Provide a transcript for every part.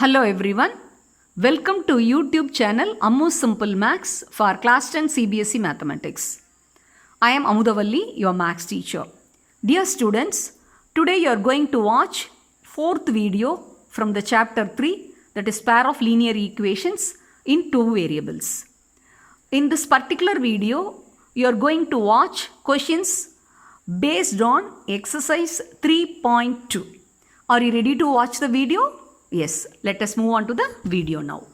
Hello everyone. Welcome to YouTube channel Ammu Simple Maths for Class 10 CBSE Mathematics. I am Amudavalli, your Maths teacher. Dear students, today you are going to watch fourth video from the chapter 3, that is pair of linear equations in two variables. In this particular video, you are going to watch questions based on exercise 3.2. Are you ready to watch the video? Yes, let us move on to the video now.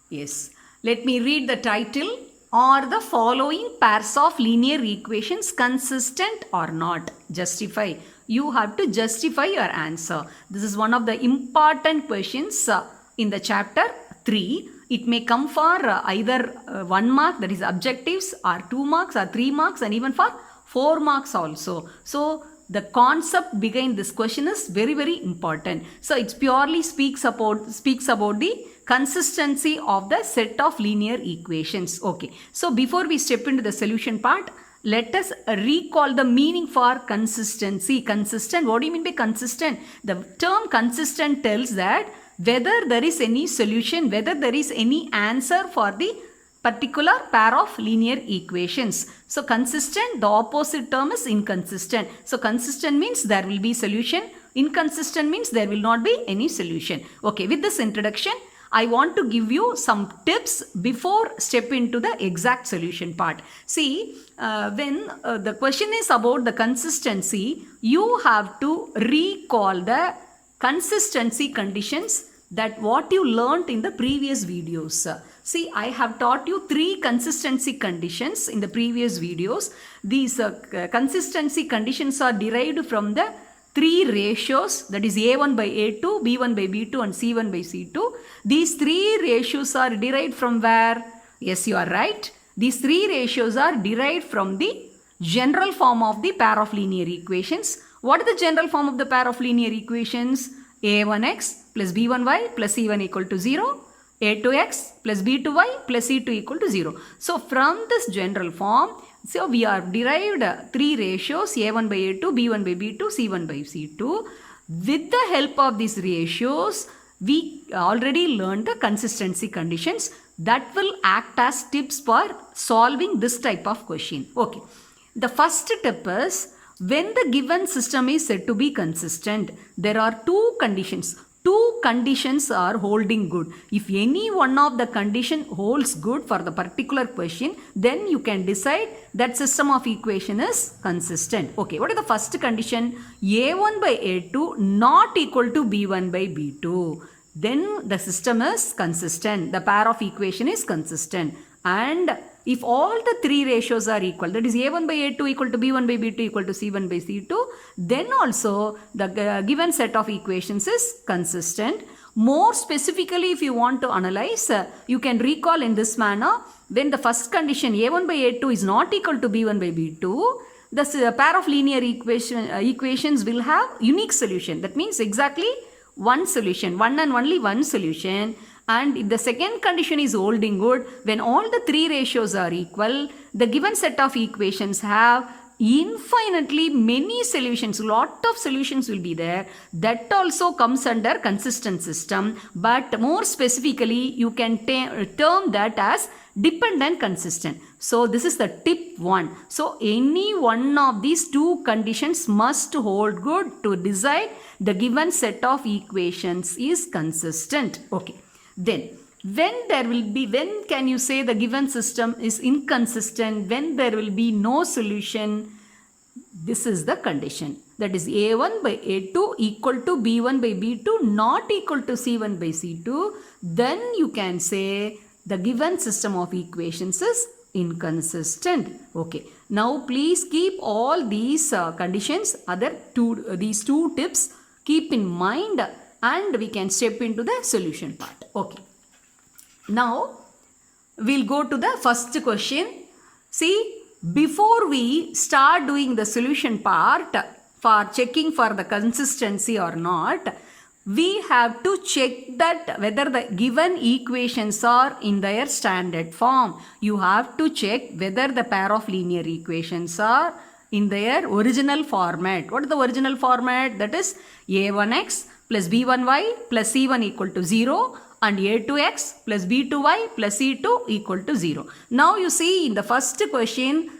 Yes, let me read the title. Are the following pairs of linear equations consistent or not? Justify. You have to justify your answer. This is one of the important questions in the chapter 3. It may come for either 1 mark, that is objectives, or 2 marks or 3 marks, and even for 4 marks also. So the concept behind this question is very important. So it purely speaks about the consistency of the set of linear equations. Okay. So before we step into the solution part, let us recall the meaning for consistency. Consistent. What do you mean by consistent? The term consistent tells that whether there is any solution, whether there is any answer for the particular pair of linear equations. So consistent, the opposite term is inconsistent. So consistent means there will be solution. Inconsistent means there will not be any solution. Okay, with this introduction, I want to give you some tips before step into the exact solution part. See, when the question is about the consistency, you have to recall the consistency conditions that what you learnt in the previous videos. See, I have taught you 3 consistency conditions in the previous videos. These consistency conditions are derived from the 3 ratios, that is A1 by A2, B1 by B2 and C1 by C2. These 3 ratios are derived from where? Yes, you are right. These 3 ratios are derived from the general form of the pair of linear equations. What is the general form of the pair of linear equations? A1x plus B1y plus C1 equal to 0. A2x plus B2y plus C2 equal to 0. So from this general form, so we are derived 3 ratios A1 by A2, B1 by B2, C1 by C2. With the help of these ratios, we already learned the consistency conditions that will act as tips for solving this type of question. Okay. The first tip is, when the given system is said to be consistent, there are 2 conditions. 2 conditions are holding good. If any one of the condition holds good for the particular question, then you can decide that system of equation is consistent. Okay, what is the first condition? A1 by A2 not equal to B1 by B2. Then the system is consistent. The pair of equation is consistent. And if all the 3 ratios are equal, that is A1 by A2 equal to B1 by B2 equal to C1 by C2, then also the given set of equations is consistent. More specifically, if you want to analyze, you can recall in this manner, when the first condition A1 by A2 is not equal to B1 by B2, the pair of linear equations will have unique solution. That means exactly one solution, one and only one solution. And if the second condition is holding good, when all the 3 ratios are equal, the given set of equations have infinitely many solutions. Lot of solutions will be there. That also comes under consistent system. But more specifically, you can term that as dependent consistent. So this is the tip 1. So any one of these 2 conditions must hold good to decide the given set of equations is consistent. Okay. Then, when can you say the given system is inconsistent? When there will be no solution? This is the condition. That is A1 by A2 equal to B1 by B2 not equal to C1 by C2. Then you can say the given system of equations is inconsistent. Okay. Now please keep all these conditions, these 2 tips keep in mind, and we can step into the solution part. Okay. Now, we'll go to the first question. See, before we start doing the solution part for checking for the consistency or not, we have to check that whether the given equations are in their standard form. You have to check whether the pair of linear equations are in their original format. What is the original format? That is a1x plus b1y plus c1 equal to 0 and a2x plus b2y plus c2 equal to 0. Now you see in the first question,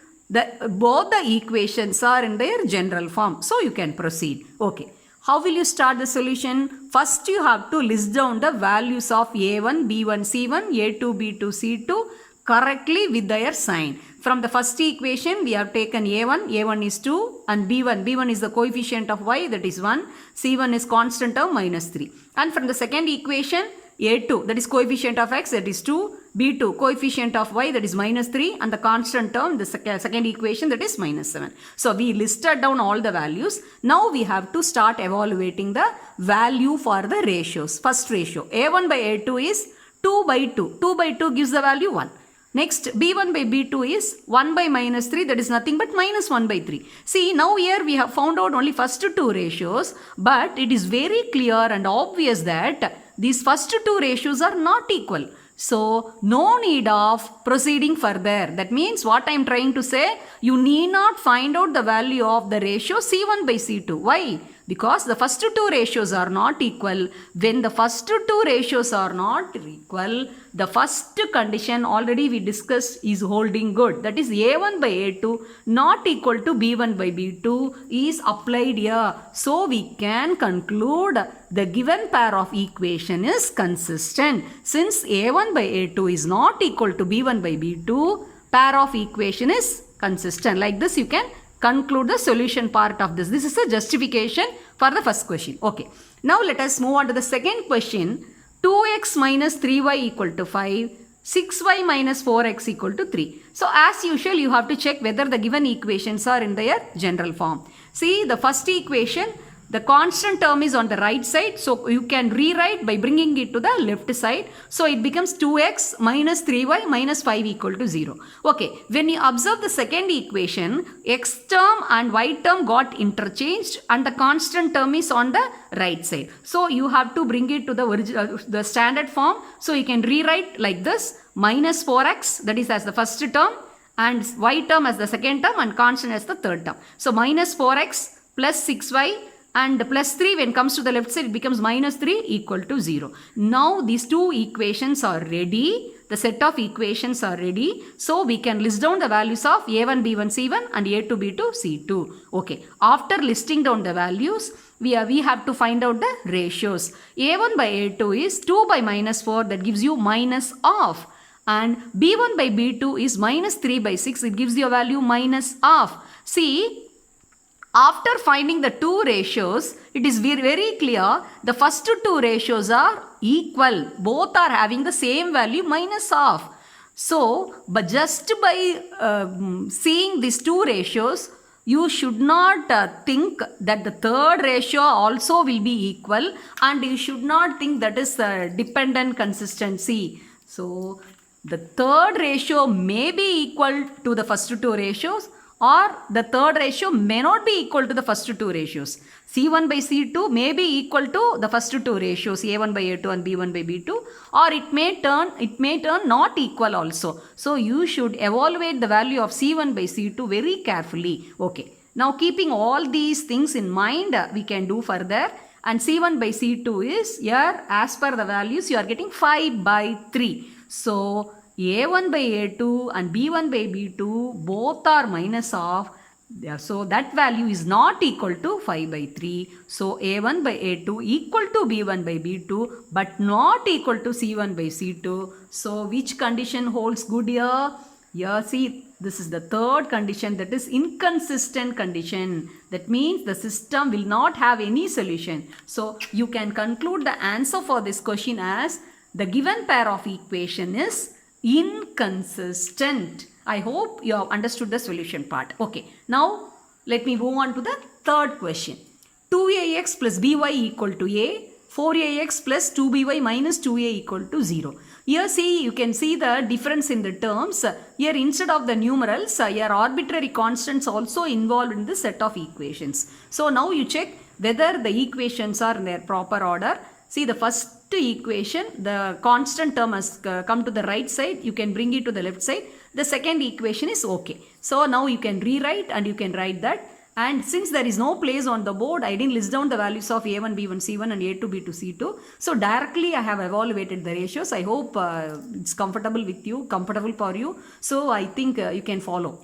both the equations are in their general form. So you can proceed. Okay. How will you start the solution? First you have to list down the values of a1, b1, c1, a2, b2, c2 correctly with their sign. From the first equation, we have taken a1 is 2 and b1 is the coefficient of y, that is 1, c1 is constant term minus 3. And from the second equation, a2, that is coefficient of x, that is 2, b2 coefficient of y, that is minus 3, and the constant term, the second equation, that is minus 7. So we listed down all the values. Now we have to start evaluating the value for the ratios. First ratio, a1 by a2 is 2 by 2. 2 by 2 gives the value 1. Next, b1 by b2 is 1 by minus 3, that is nothing but minus 1 by 3. See, now here we have found out only first two ratios, but it is very clear and obvious that these first two ratios are not equal. So, no need of proceeding further. That means what I am trying to say, you need not find out the value of the ratio C1 by C2. Why? Because the first two ratios are not equal. When the first two ratios are not equal, the first condition already we discussed is holding good. That is A1 by A2 not equal to B1 by B2 is applied here. So we can conclude the given pair of equation is consistent. Since A1 by A2 is not equal to B1 by B2, pair of equation is consistent. Like this you can conclude the solution part of this. This is a justification for the first question. Okay. Now let us move on to the second question. 2x minus 3y equal to 5. 6y minus 4x equal to 3. So as usual you have to check whether the given equations are in their general form. See the first equation, the constant term is on the right side. So you can rewrite by bringing it to the left side. So it becomes 2x minus 3y minus 5 equal to 0. Okay. When you observe the second equation, x term and y term got interchanged and the constant term is on the right side. So you have to bring it to the standard form. So you can rewrite like this: minus 4x, that is as the first term, and y term as the second term and constant as the third term. So minus 4x plus 6y and plus 3 when comes to the left side it becomes minus 3 equal to 0. Now these two equations are ready. The set of equations are ready. So we can list down the values of a1, b1, c1 and a2, b2, c2. Okay. After listing down the values, we have to find out the ratios. a1 by a2 is 2 by minus 4, that gives you minus half. And b1 by b2 is minus 3 by 6, it gives you a value minus half. See, after finding the two ratios, it is very clear the first two ratios are equal. Both are having the same value minus half. So, but just by seeing these two ratios, you should not think that the third ratio also will be equal, and you should not think that is dependent consistency. So, the third ratio may be equal to the first two ratios, or the third ratio may not be equal to the first two ratios. C1 by C2 may be equal to the first two ratios, A1 by A2 and B1 by B2, or it may turn not equal also. So you should evaluate the value of C1 by C2 very carefully. Okay. Now keeping all these things in mind, we can do further. And C1 by C2 is here, as per the values, you are getting 5 by 3. So a1 by a2 and b1 by b2 both are minus half. So that value is not equal to 5 by 3. So a1 by a2 equal to b1 by b2 but not equal to c1 by c2. So which condition holds good here? Here see, this is the third condition, that is inconsistent condition. That means the system will not have any solution. So you can conclude the answer for this question as the given pair of equation is inconsistent. I hope you have understood the solution part. Okay. Now let me move on to the third question. 2ax plus by equal to a, 4ax plus 2by minus 2a equal to 0. Here see, you can see the difference in the terms. Here instead of the numerals, here arbitrary constants also involved in the set of equations. So now you check whether the equations are in their proper order. See the first equation, the constant term has come to the right side. You can bring it to the left side. the second equation is okay. So now you can rewrite and you can write that. And since there is no place on the board, I didn't list down the values of A1, B1, C1 and A2, B2, C2. So directly I have evaluated the ratios. I hope it's comfortable with you, comfortable for you. So I think you can follow.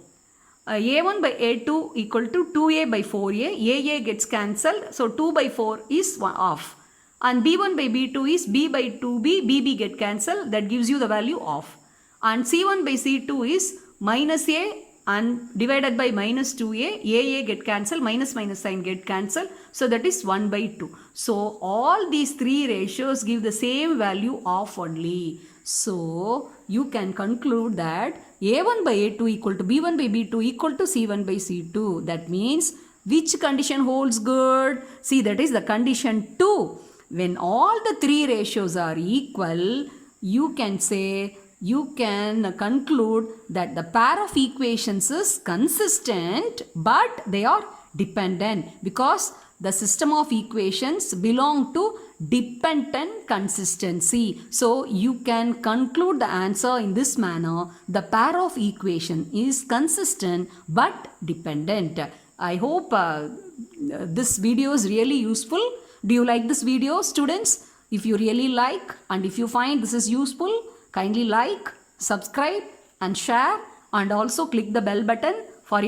A1 by A2 equal to 2A by 4A. AA gets cancelled. So 2 by 4 is off. And B1 by B2 is B by 2B. BB get cancelled. That gives you the value off. And C1 by C2 is minus A and divided by minus 2A, AA get cancelled, minus sign get cancelled. So that is 1 by 2. So all these three ratios give the same value of only. So you can conclude that A1 by A2 equal to B1 by B2 equal to C1 by C2. That means which condition holds good? See, that is the condition 2. When all the three ratios are equal, you can say, you can conclude that the pair of equations is consistent but they are dependent, because the system of equations belong to dependent consistency. So you can conclude the answer in this manner. The pair of equation is consistent but dependent. I hope this video is really useful. Do you like this video, students? If you really like and if you find this is useful, kindly like, subscribe and share, and also click the bell button for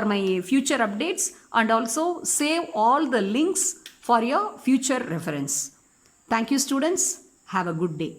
my future updates, and also save all the links for your future reference. Thank you, students. Have a good day.